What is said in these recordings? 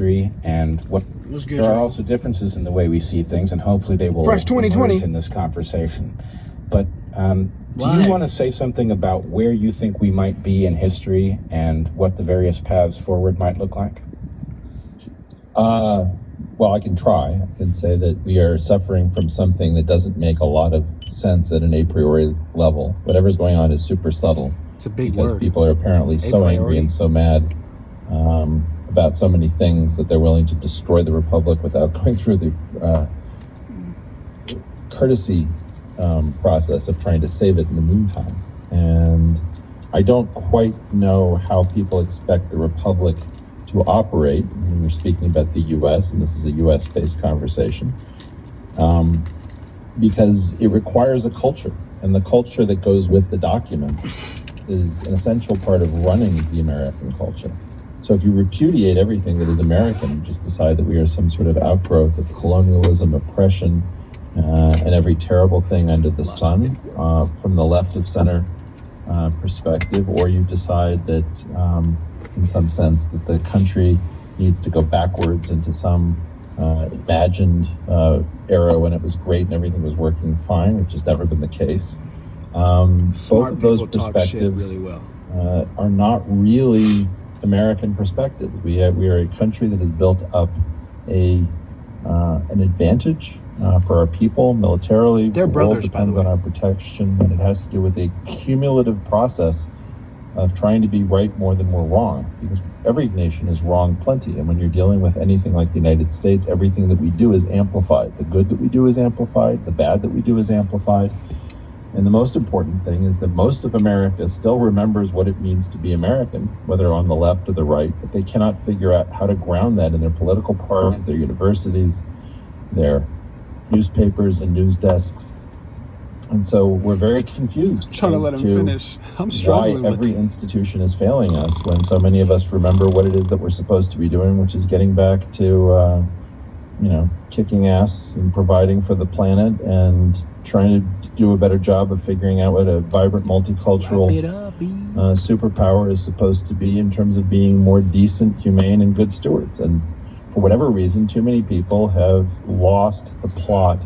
history and what there are also differences in the way we see things, and hopefully they will emerge in this conversation. But do you want to say something about where you think we might be in history and what the various paths forward might look like? Well, I can try. I can say that we are suffering from something that doesn't make a lot of sense at an a priori level. Whatever's going on is super subtle. It's a big because word. People are apparently so angry and so mad about so many things that they're willing to destroy the Republic without going through the courtesy process of trying to save it in the meantime. And I don't quite know how people expect the Republic to operate. I mean, we're speaking about the U.S., and this is a U.S.-based conversation, because it requires a culture, and the culture that goes with the documents is an essential part of running the American culture. So if you repudiate everything that is American, just decide that we are some sort of outgrowth of colonialism, oppression, and every terrible thing under the sun, from the left of center perspective, or you decide that in some sense that the country needs to go backwards into some imagined era when it was great and everything was working fine, which has never been the case. Both of those perspectives are not really American perspectives. We are a country that has built up an advantage for our people militarily. They're brothers, by the way. Depends on our protection, and it has to do with a cumulative process of trying to be right more than we're wrong, because every nation is wrong plenty. And when you're dealing with anything like the United States, everything that we do is amplified. The good that we do is amplified. The bad that we do is amplified. And the most important thing is that most of America still remembers what it means to be American, whether on the left or the right, but they cannot figure out how to ground that in their political parties, their universities, their newspapers and news desks. And so we're very confused. I'm trying to let him finish. I'm struggling why every institution is failing us when so many of us remember what it is that we're supposed to be doing, which is getting back to, kicking ass and providing for the planet and trying to do a better job of figuring out what a vibrant, multicultural superpower is supposed to be in terms of being more decent, humane, and good stewards. And for whatever reason, too many people have lost the plot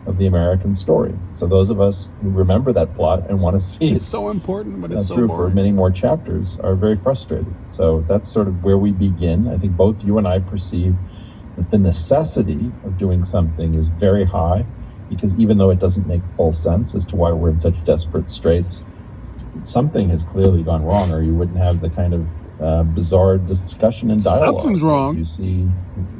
of the American story. So those of us who remember that plot and want to see it's so important, but it's so through boring. for many more chapters are very frustrated. So that's sort of where we begin. I think both you and I perceive that the necessity of doing something is very high, because even though it doesn't make full sense as to why we're in such desperate straits, something has clearly gone wrong, or you wouldn't have the kind of bizarre discussion and dialogue Something's wrong. you see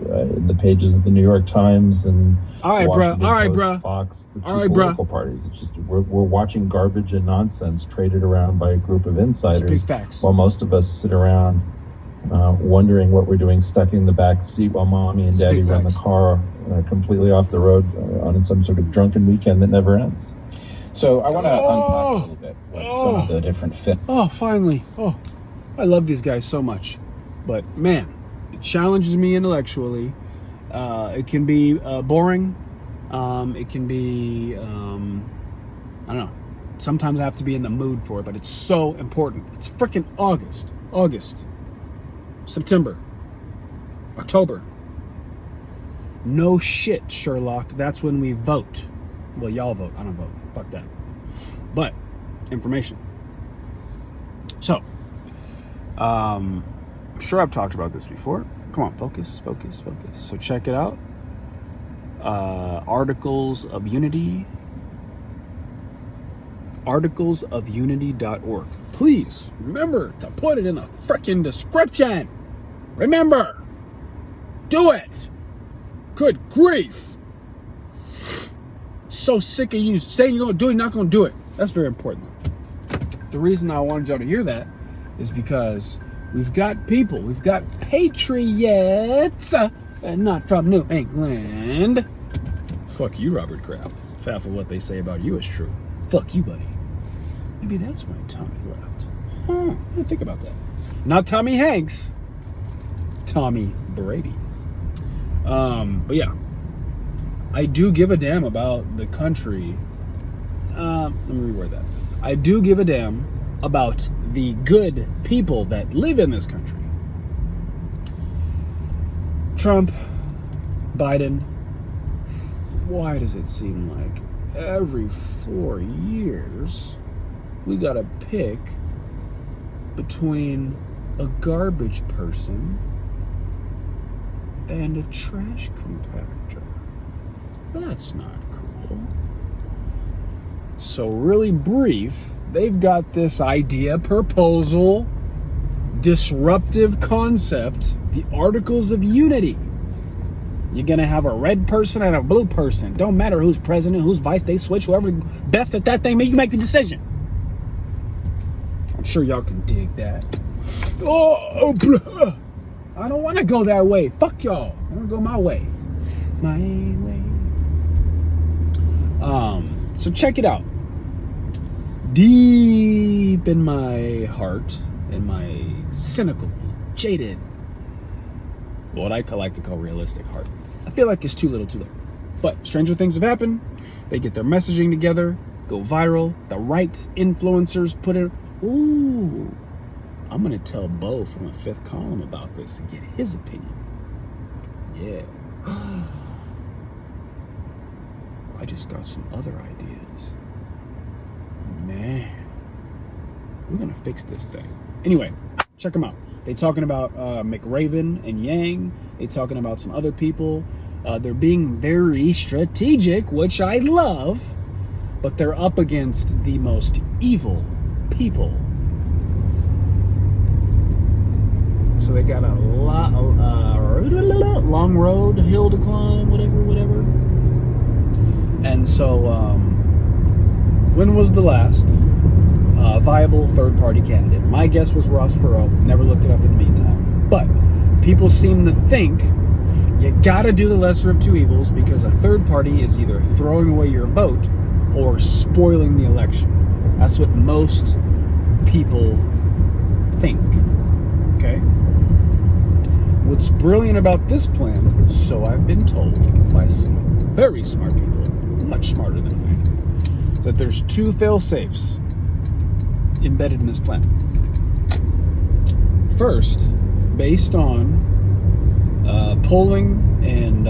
in the pages of the New York Times and Washington Post, Fox, the two political parties. It's just we're watching garbage and nonsense traded around by a group of insiders, while most of us sit around wondering what we're doing, stuck in the back seat while mommy and daddy run the car completely off the road on some sort of drunken weekend that never ends. So I want to unpack a little bit what some of the different fit. Finally. I love these guys so much. But man, it challenges me intellectually. It can be boring. It can be, I don't know. Sometimes I have to be in the mood for it, but it's so important. It's freaking August, September, October. No shit, Sherlock. That's when we vote. Well, y'all vote. I don't vote. Fuck that. But information. So, I'm sure I've talked about this before. Come on, focus. So check it out. Articles of Unity. Articlesofunity.org. Please remember to put it in the frickin' description. Remember. Do it. Good grief. So sick of you saying you're going to do it, not going to do it. That's very important. The reason I wanted y'all to hear that is because we've got people, we've got patriots, not from New England. Fuck you, Robert Kraft. If half of what they say about you is true. Fuck you, buddy. Maybe that's why Tommy left. I didn't think about that. Not Tommy Hanks. Tommy Brady. But yeah, I do give a damn about the country. Let me reword that. I do give a damn about the good people that live in this country. Trump, Biden, why does it seem like every 4 years we gotta pick between a garbage person and a trash compactor? That's not cool. So really brief, they've got this idea, proposal, disruptive concept, the Articles of Unity. You're gonna have a red person and a blue person. Don't matter who's president, who's vice, they switch. Whoever best at that thing, you make the decision. I'm sure y'all can dig that. I don't want to go that way. Fuck y'all. I want to go my way. My way. So check it out. Deep in my heart, in my cynical, jaded, what I like to call realistic heart, I feel like it's too little too late. But stranger things have happened. They get their messaging together, go viral. The right influencers put it. Ooh, I'm gonna tell Bo from the Fifth Column about this and get his opinion. Yeah. I just got some other ideas. Man, we're gonna fix this thing. Anyway, check them out. They talking about McRaven and Yang. They talking about some other people. They're being very strategic, which I love, but they're up against the most evil people. So they got a lot, long road, hill to climb, whatever. And so, when was the last viable third-party candidate? My guess was Ross Perot. Never looked it up in the meantime. But people seem to think you gotta do the lesser of two evils because a third party is either throwing away your vote or spoiling the election. That's what most people think. Okay? What's brilliant about this plan, so I've been told by some very smart people, much smarter than me, that there's two fail-safes embedded in this plan. First, based on polling and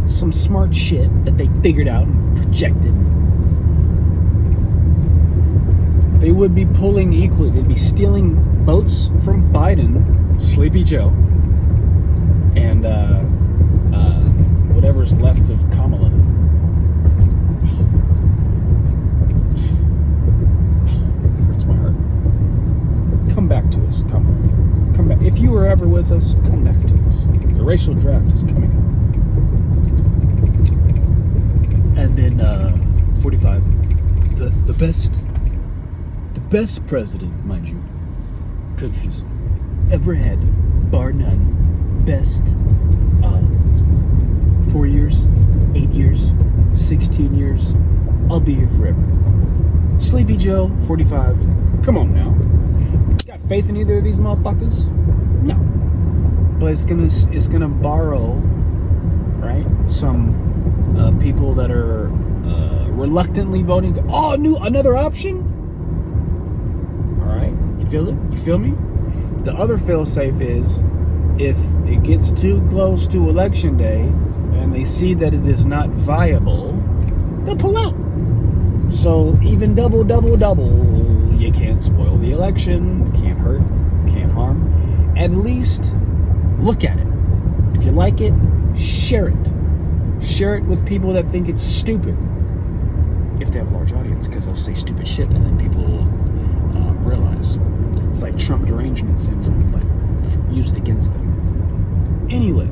some smart shit that they figured out and projected, they would be pulling equally. They'd be stealing votes from Biden, Sleepy Joe, and whatever's left of Kamala. Hurts my heart. Come back to us, Kamala. Come back. If you were ever with us, come back to us. The racial draft is coming up. And then 45. The best president, mind you, countries ever had, bar none. Best 4 years, 8 years, 16 years. I'll be here forever. Sleepy Joe, 45. Come on now. Got faith in either of these motherfuckers? No. But it's gonna borrow, right? Some people that are reluctantly voting for another option. All right, you feel it? You feel me? The other fail-safe is if it gets too close to election day and they see that it is not viable, they'll pull out. So even double, you can't spoil the election, can't hurt, can't harm. At least look at it. If you like it, share it. Share it with people that think it's stupid. If they have a large audience, because they'll say stupid shit and then people will realize. It's like Trump derangement syndrome, but used against them. Anyway.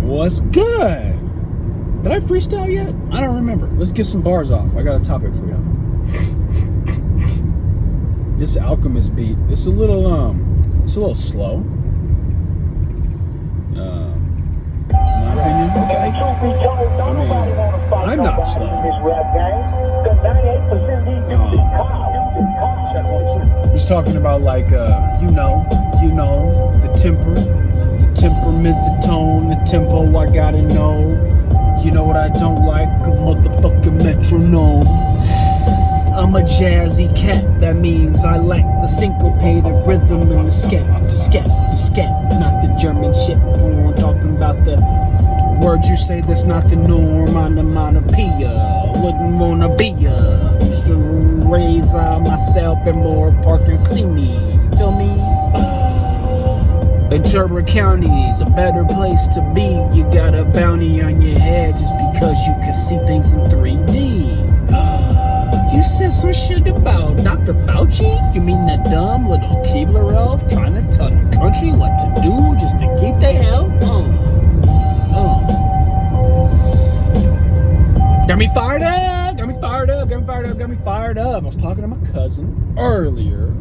What's good? Did I freestyle yet? I don't remember. Let's get some bars off. I got a topic for y'all. This Alchemist beat, it's a little slow. My opinion. I mean, I'm not slow. He's talking about like, you know, the temperament, the tone, the tempo. I gotta know. You know what I don't like? A motherfucking metronome. I'm a jazzy cat. That means I like the syncopated rhythm and the scat, not the German shit. I'm talking about the words you say that's not the norm. Onomatopoeia, wouldn't wanna be ya. Used to raise myself in Moore Park and see me. Feel me? Ventura County's a better place to be. You got a bounty on your head just because you can see things in 3D. You said some shit about Dr. Fauci? You mean that dumb little Keebler elf trying to tell the country what to do just to keep their health? Got me fired up. I was talking to my cousin earlier.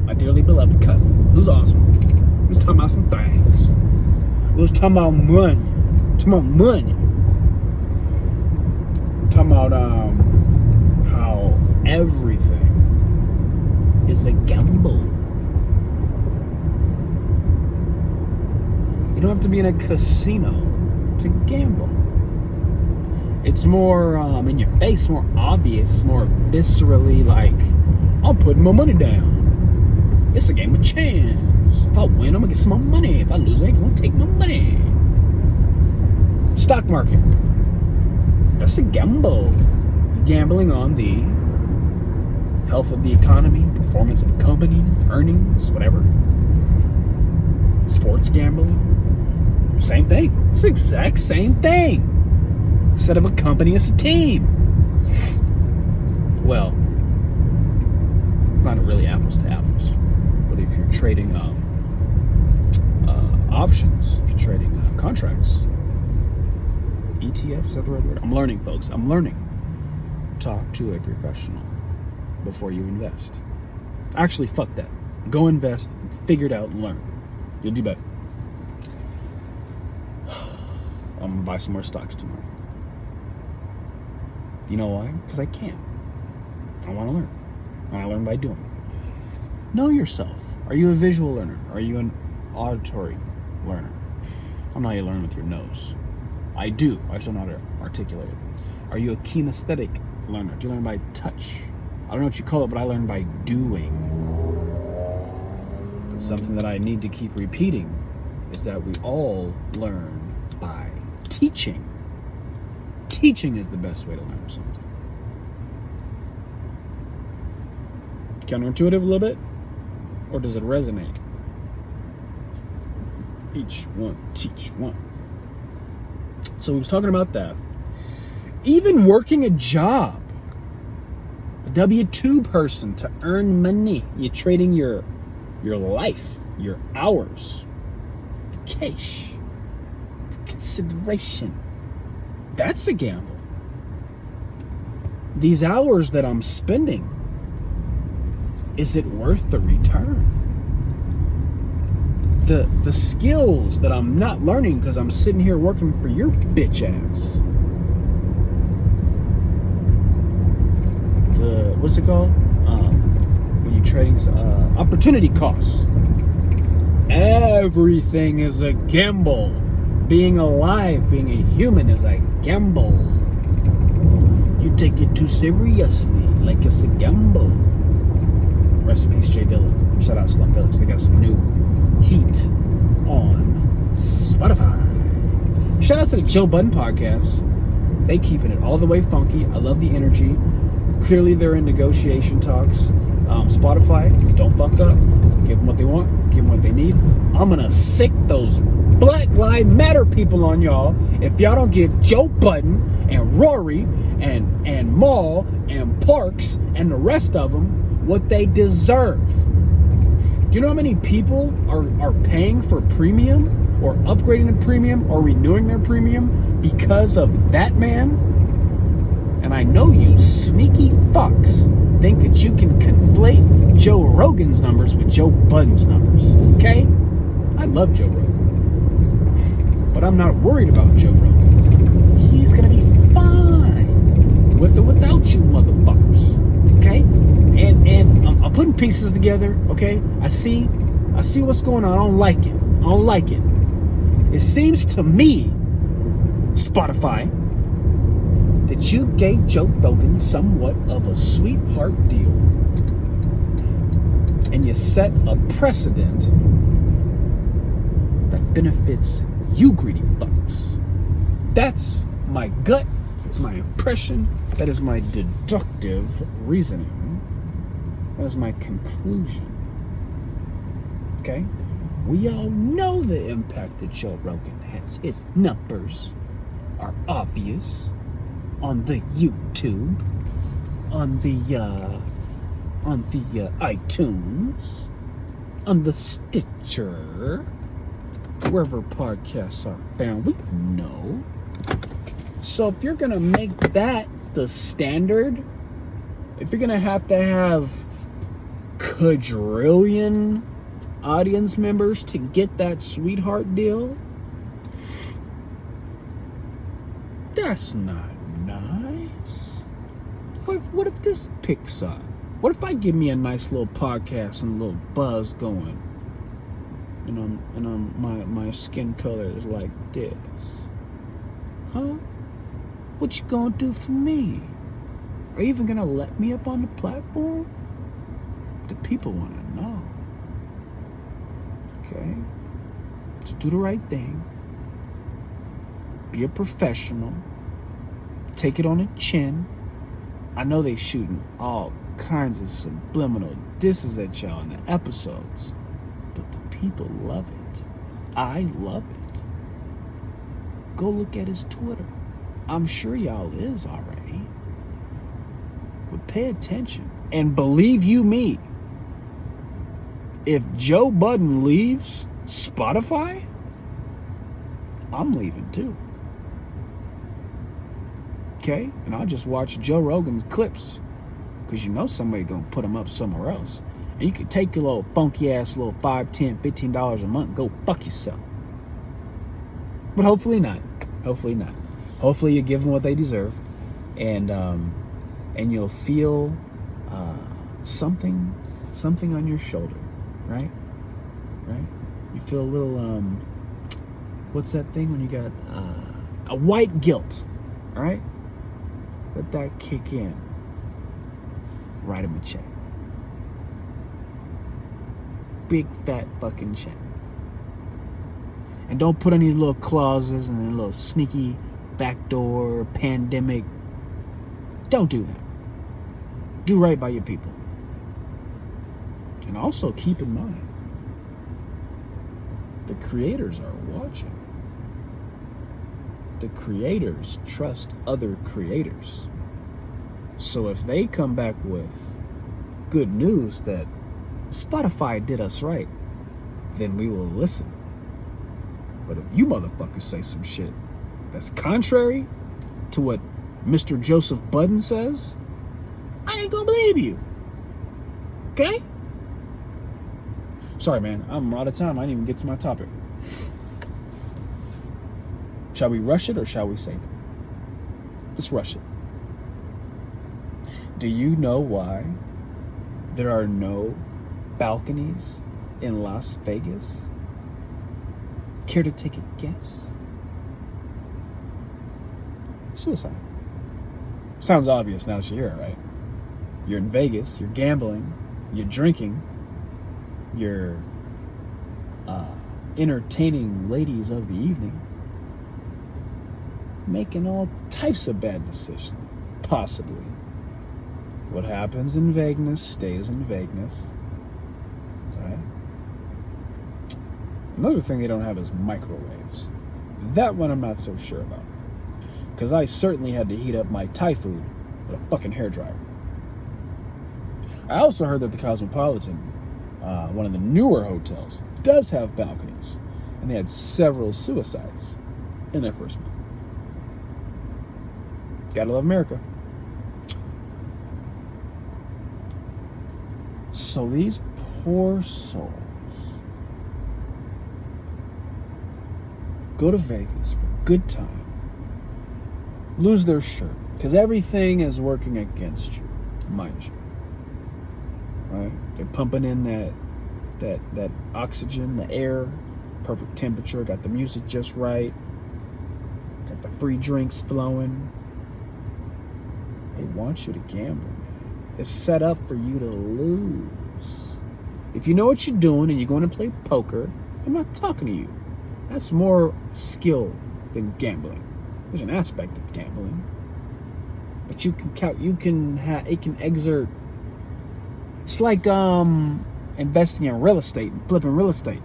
My dearly beloved cousin, who's awesome. We was talking about some things. We was talking about money. Talking about how everything is a gamble. You don't have to be in a casino to gamble. It's more in your face, more obvious, more viscerally like, I'm putting my money down. It's a game of chance. If I win, I'm gonna get some more money. If I lose, I'm gonna take my money. Stock market. That's a gamble. You're gambling on the health of the economy, performance of a company, earnings, whatever. Sports gambling. Same thing. It's the exact same thing. Instead of a company, it's a team. Well, not really apples to apples. But if you're trading options, if you're trading contracts, ETF, is that the right word? I'm learning, folks. I'm learning. Talk to a professional before you invest. Actually, fuck that. Go invest, figure it out, and learn. You'll do better. I'm gonna buy some more stocks tomorrow. You know why? Because I can. I want to learn. And I learn by doing. Know yourself. Are you a visual learner? Are you an auditory learner? I don't know how you learn with your nose. I do. I just don't know how to articulate it. Are you a kinesthetic learner? Do you learn by touch? I don't know what you call it, but I learn by doing. But something that I need to keep repeating is that we all learn by teaching. Teaching is the best way to learn something. Counterintuitive a little bit? Or does it resonate? Each one, teach one. So we was talking about that. Even working a job, a W-2 person to earn money. You're trading your life, your hours, for cash, for consideration. That's a gamble. These hours that I'm spending, is it worth the return? The skills that I'm not learning because I'm sitting here working for your bitch ass. What's it called? When you're trading opportunity costs. Everything is a gamble. Being alive, being a human is a gamble. You take it too seriously, like it's a gamble. Rest in peace, Jay Dillon. Shout out Slum Village. They got some new heat on Spotify. Shout out to the Joe Budden podcast. They keeping it all the way funky. I love the energy. Clearly they're in negotiation talks. Spotify, don't fuck up. Give them what they want. Give them what they need. I'm gonna sick those Black Lives Matter people on y'all if y'all don't give Joe Budden and Rory and Maul and Parks and the rest of them what they deserve. Do you know how many people are paying for premium or upgrading to premium or renewing their premium because of that man? And I know you sneaky fucks think that you can conflate Joe Rogan's numbers with Joe Budden's numbers, okay? I love Joe Rogan. But I'm not worried about Joe Rogan. He's gonna be fine with or without you motherfuckers, okay? And I'm putting pieces together, okay? I see what's going on. I don't like it. It seems to me, Spotify, that you gave Joe Rogan somewhat of a sweetheart deal. And you set a precedent that benefits you greedy fucks. That's my gut. It's my impression. That is my deductive reasoning. That is my conclusion. Okay? We all know the impact that Joe Rogan has. His numbers are obvious on the YouTube, on the iTunes, on the Stitcher, wherever podcasts are found. We know. So if you're gonna make that the standard, if you're gonna have to have quadrillion audience members to get that sweetheart deal, that's not nice. What if this picks up? What if I give me a nice little podcast and a little buzz going, and my skin color is like this? Huh? What you gonna do for me? Are you even gonna let me up on the platform? The people wanna know. Okay? So do the right thing. Be a professional. Take it on the chin. I know they shooting all kinds of subliminal disses at y'all in the episodes, but the people love it. I love it. Go look at his Twitter. I'm sure y'all is already. But pay attention. And believe you me, if Joe Budden leaves Spotify, I'm leaving too. Okay? And I'll just watch Joe Rogan's clips, because you know somebody gonna put them up somewhere else. And you can take your little funky ass little $5, $10, $15 a month and go fuck yourself. But hopefully not. Hopefully not. Hopefully you give them what they deserve, and you'll feel something on your shoulder, right? Right? You feel a little what's that thing when you got a white guilt, all right? Let that kick in. Write him a check. Big fat fucking check. And don't put any little clauses and a little sneaky backdoor pandemic. Don't do that. Do right by your people. And also keep in mind, the creators are watching. The creators trust other creators. So if they come back with good news that Spotify did us right, then we will listen. But if you motherfuckers say some shit that's contrary to what Mr. Joseph Budden says, I ain't gonna believe you. Okay? Sorry, man. I'm out of time. I didn't even get to my topic. Shall we rush it or shall we save it? Let's rush it. Do you know why there are no balconies in Las Vegas? Care to take a guess? Suicide. Sounds obvious now that you hear it, right? You're in Vegas, you're gambling, you're drinking, you're entertaining ladies of the evening, making all types of bad decisions, possibly. What happens in Vegas stays in Vegas, right? Another thing they don't have is microwaves. That one I'm not so sure about, because I certainly had to heat up my Thai food with a fucking hairdryer. I also heard that the Cosmopolitan, one of the newer hotels, does have balconies, and they had several suicides in their first month. Gotta love America. So these poor souls go to Vegas for a good time, lose their shirt, because everything is working against you, mind you. Right? They're pumping in that oxygen, the air, perfect temperature, got the music just right, got the free drinks flowing, They want you to gamble, man. It's set up for you to lose. If you know what you're doing and you're going to play poker, I'm not talking to you. That's more skill than gambling. There's an aspect of gambling, but you can count. It can exert. It's like investing in real estate and flipping real estate.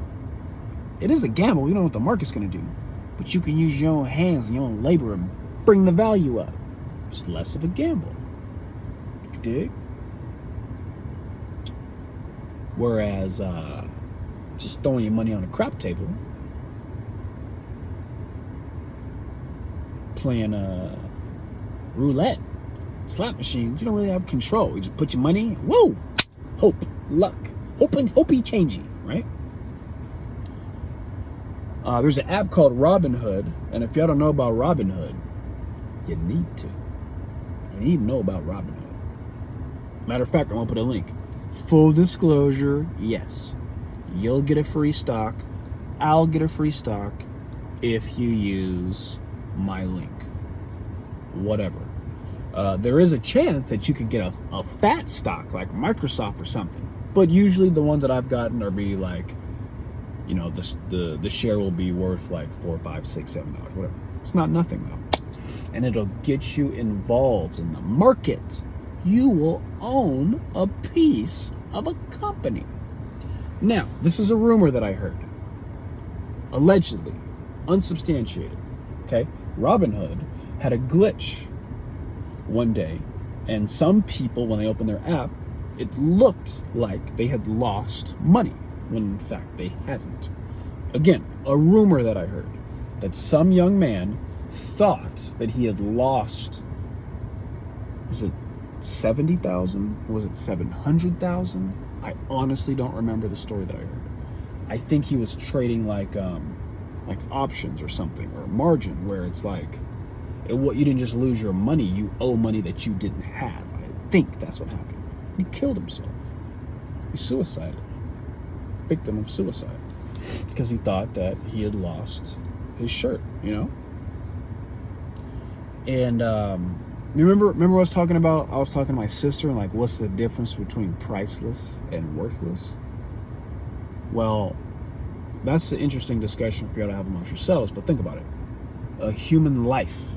It is a gamble. You don't know what the market's going to do, but you can use your own hands and your own labor and bring the value up. It's less of a gamble. You dig? Whereas just throwing your money on a crap table, playing roulette, slot machines, you don't really have control. You just put your money in, whoa, hope, luck, hopey changey, right? There's an app called Robinhood, and if y'all don't know about Robinhood, you need to. You need to know about Robinhood. Matter of fact, I'm gonna put a link. Full disclosure, yes, you'll get a free stock. I'll get a free stock if you use my link. Whatever. There is a chance that you could get a fat stock like Microsoft or something, but usually the ones that I've gotten are be like, you know, the share will be worth like $4, $5, $6, $7, whatever. It's not nothing though, and it'll get you involved in the market. You will own a piece of a company. Now, this is a rumor that I heard, allegedly, unsubstantiated. Okay, Robinhood had a glitch one day, and some people, when they opened their app, it looked like they had lost money, when in fact they hadn't. Again, a rumor that I heard, that some young man thought that he had lost, was it 70,000? Was it 700,000? I honestly don't remember the story that I heard. I think he was trading like options or something, or margin, where it's like, you didn't just lose your money, you owe money that you didn't have. I think that's what happened. He killed himself. He suicided. Victim of suicide. Because he thought that he had lost his shirt, you know? And remember what I was talking about? I was talking to my sister and like, what's the difference between priceless and worthless? Well, that's an interesting discussion for you to have amongst yourselves, but think about it. A human life.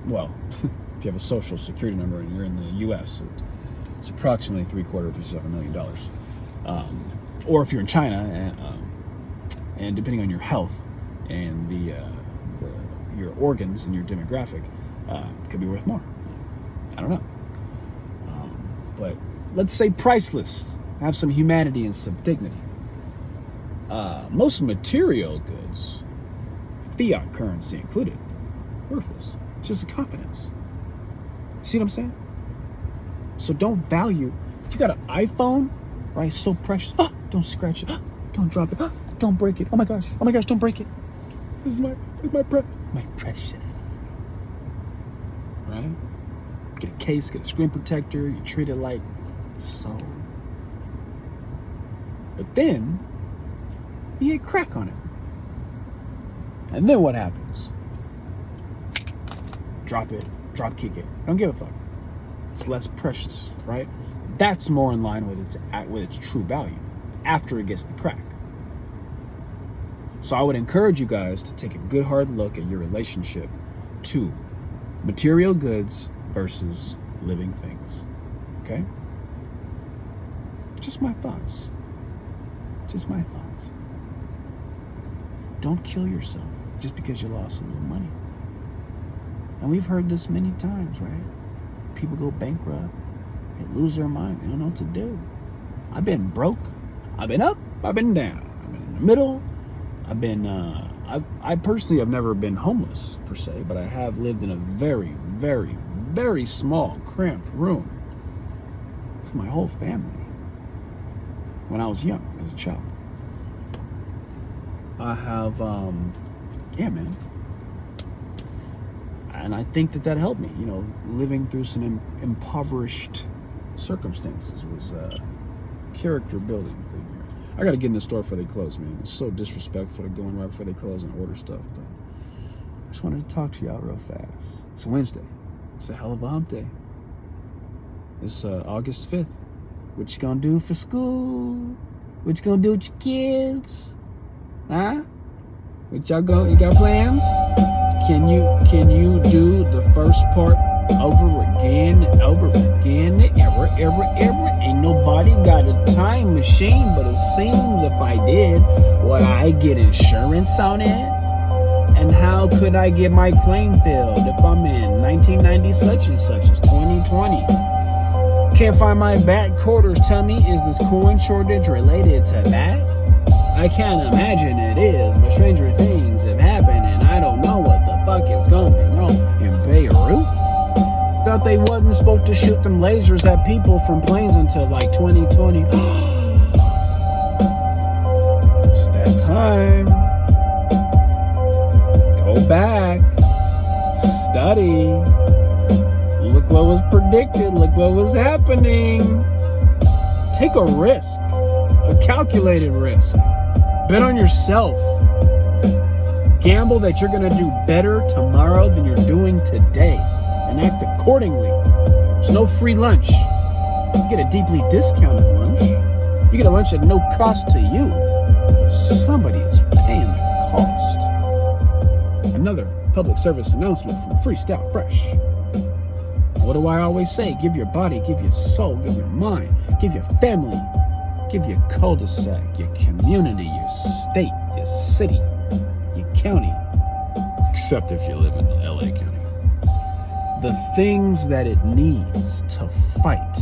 Well, if you have a social security number and you're in the U.S., it's approximately $750 million. Or if you're in China, and depending on your health and your organs and your demographic, could be worth more. I don't know. But let's say priceless. Have some humanity and some dignity. Most material goods, fiat currency included, worthless. It's just a confidence. See what I'm saying? So don't value. If you got an iPhone, right? So precious. Oh, don't scratch it. Oh, don't drop it. Oh, don't break it. Oh my gosh. Don't break it. This is my precious. Right? Get a case, get a screen protector. You treat it like so. But then you get crack on it. And then what happens? Drop it, drop kick it. Don't give a fuck. It's less precious, right? That's more in line with its true value after it gets the crack. So I would encourage you guys to take a good hard look at your relationship to material goods versus living things. Okay? Just my thoughts. Just my thoughts. Don't kill yourself just because you lost a little money. And we've heard this many times, right? People go bankrupt. They lose their mind. They don't know what to do. I've been broke. I've been up. I've been down. I've been in the middle. I've been, I personally have never been homeless per se, but I have lived in a very, very, very small, cramped room with my whole family when I was young, as a child. I have, yeah, man. And I think that helped me, you know, living through some impoverished circumstances was a character building thing here. I got to get in the store before they close, man. It's so disrespectful to go in right before they close and order stuff. But I just wanted to talk to y'all real fast. It's Wednesday. It's a hell of a hump day. It's August 5th. What you gonna do for school? What you gonna do with your kids? Huh? What y'all go? You got plans? Can you do the first part over again, ever? Ain't nobody got a time machine, but it seems if I did, would I get insurance on it? And how could I get my claim filled if I'm in 1990 such and such? It's 2020. Can't find my back quarters. Tell me, is this coin shortage related to that? I can't imagine it is, but stranger things have happened, and I don't know what the fuck is going on in Beirut. Thought they wasn't supposed to shoot them lasers at people from planes until like 2020. It's that time. Go back. Study. Look what was predicted. Look what was happening. Take a risk. A calculated risk. Bet on yourself. Gamble that you're going to do better tomorrow than you're doing today. And act accordingly. There's no free lunch. You get a deeply discounted lunch. You get a lunch at no cost to you. But somebody is paying the cost. Another public service announcement from Freestyle Fresh. What do I always say? Give your body, give your soul, give your mind, give your family, give your cul-de-sac, your community, your state, your city, your county. Except if you live in LA County. The things that it needs to fight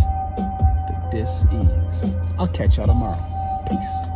the dis-ease. I'll catch y'all tomorrow. Peace.